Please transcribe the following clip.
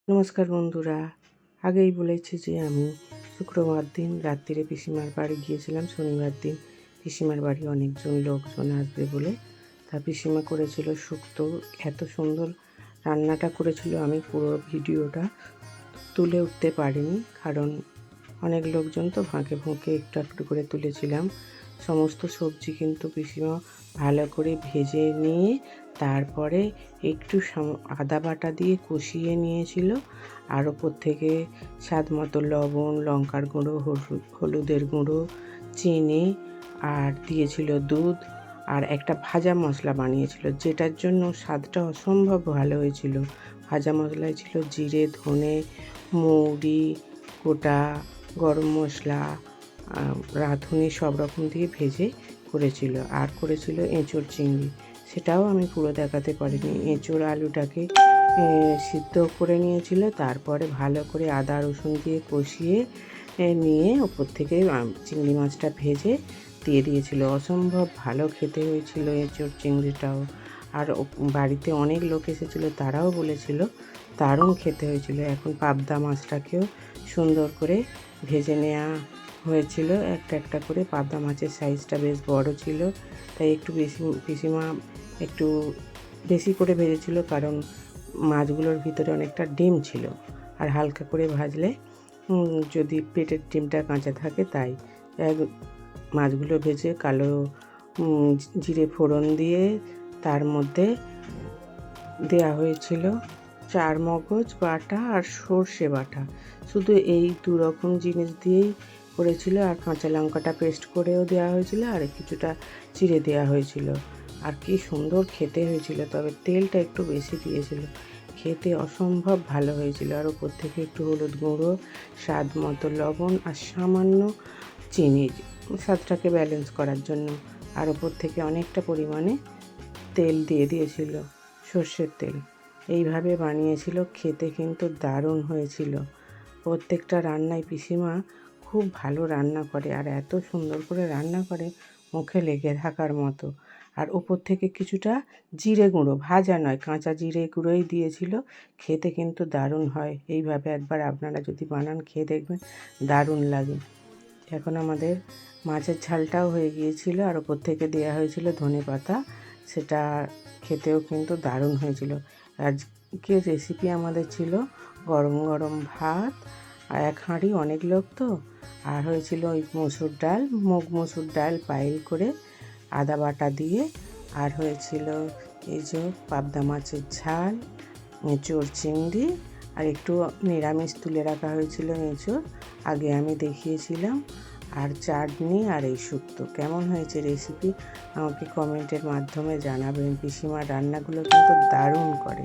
নমস্কার বন্ধুরা, আগেই বলেছি যে আমি শুক্রবার দিন রাত্রিরে পিসিমার বাড়ি গিয়েছিলাম। শনিবার দিন পিসিমার বাড়ি অনেকজন লোকজন আসবে বলে তা পিসিমা করেছিল শুক্তো। এত সুন্দর রান্নাটা করেছিল, আমি পুরো ভিডিওটা তুলে উঠতে পারিনি, কারণ অনেক লোকজন তো ফাঁকে ফাঁকে একটু একটু করে তুলেছিলাম। সমস্ত সবজি কিন্তু পিসিমা ভালো করে ভেজে নিয়ে তারপরে একটু আদা বাটা দিয়ে কষিয়ে নিয়েছিল, আর ওপর থেকে স্বাদ মতো লবণ, লঙ্কার গুঁড়ো, হলুদের গুঁড়ো, চিনি আর দিয়েছিল দুধ, আর একটা ভাজা মশলা বানিয়েছিল, যেটার জন্য স্বাদটা অসম্ভব ভালো হয়েছিল। ভাজা মশলায় ছিল জিরে, ধনে, মৌরি, গোটা গরম মশলা, রাঁধুনি সব রকম দিয়ে ভেজে করেছিল। আর করেছিল এঁচোড় চিংড়ি, সেটাও আমি পুরো দেখাতে পারিনি। এঁচোড় আলুটাকে সিদ্ধ করে নিয়েছিল, তারপরে ভালো করে আদা রসুন দিয়ে কষিয়ে নিয়ে ওপর থেকে চিংড়ি মাছটা ভেজে দিয়ে দিয়েছিল। অসম্ভব ভালো খেতে হয়েছিল এঁচোড় চিংড়িটাও। আর বাড়িতে অনেক লোক এসেছিলো, তারাও বলেছিল দারুণ খেতে হয়েছিল। এখন পাবদা মাছটাকেও সুন্দর করে ভেজে নেওয়া হয়েছিল একটা একটা করে। পাবদা মাছের সাইজটা বেশ বড় ছিল, তাই একটু পিসিমা একটু বেশি করে ভেজেছিল, কারণ মাছগুলোর ভিতরে অনেকটা ডিম ছিল, আর হালকা করে ভাজলে যদি পেটের ডিমটা কাঁচা থাকে, তাই মাছগুলো ভেজে কালো জিরে ফোড়ন দিয়ে তার মধ্যে দেয়া হয়েছিল চারমগজ বাটা আর সর্ষে বাটা। শুধু এই দু রকম জিনিস দিয়েই করেছিল, আর কাঁচা লঙ্কাটা পেস্ট করেও দেওয়া হয়েছিল, আর কিছুটা চিড়ে দেওয়া হয়েছিল। আর কি সুন্দর খেতে হয়েছিল, তবে তেলটা একটু বেশি দিয়েছিল। খেতে অসম্ভব ভালো হয়েছিল। আর ওপর থেকে একটু হলুদ গুঁড়ো, স্বাদ মতো লবণ আর সামান্য চিনি, স্বাদটাকে ব্যালেন্স করার জন্য। আর ওপর থেকে অনেকটা পরিমাণে তেল দিয়ে দিয়েছিল, সর্ষের তেল। এইভাবে বানিয়েছিল, খেতে কিন্তু দারুণ হয়েছিল। প্রত্যেকটা রান্নায় পিসিমা খুব ভালো রান্না করে, আর এত সুন্দর করে রান্না করে মুখে লেগে থাকার মতো। আর ওপর থেকে কিছুটা জিরে গুঁড়ো, ভাজা নয় কাঁচা জিরে গুঁড়োই দিয়েছিল। খেতে কিন্তু দারুণ হয়। এইভাবে একবার আপনারা যদি বানান, খেয়ে দেখবেন দারুণ লাগে। এখন আমাদের মাছের ঝালটাও হয়ে গিয়েছিল, আর ওপর থেকে দেওয়া হয়েছিল ধনেপাতা। সেটা খেতেও কিন্তু দারুণ হয়েছিল। আজকের রেসিপি আমাদের ছিল গরম গরম ভাত, আর এক হাঁড়ি, অনেক লোক তো। আর হয়েছিল ওই মসুর ডাল, মুগ মসুর ডাল পাইল করে আদা বাটা দিয়ে। আর হয়েছিল এই যে পাবদা মাছের ঝাল, এঁচোড় চিংড়ি, আর একটু নিরামিষ তুলে রাখা হয়েছিল এঁচোড়, আগে আমি দেখিয়েছিলাম, আর চাটনি, আর এই শুক্তো। কেমন হয়েছে রেসিপি আমাকে কমেন্টের মাধ্যমে জানাবেন। পিসিমার রান্নাগুলো কিন্তু দারুণ করে।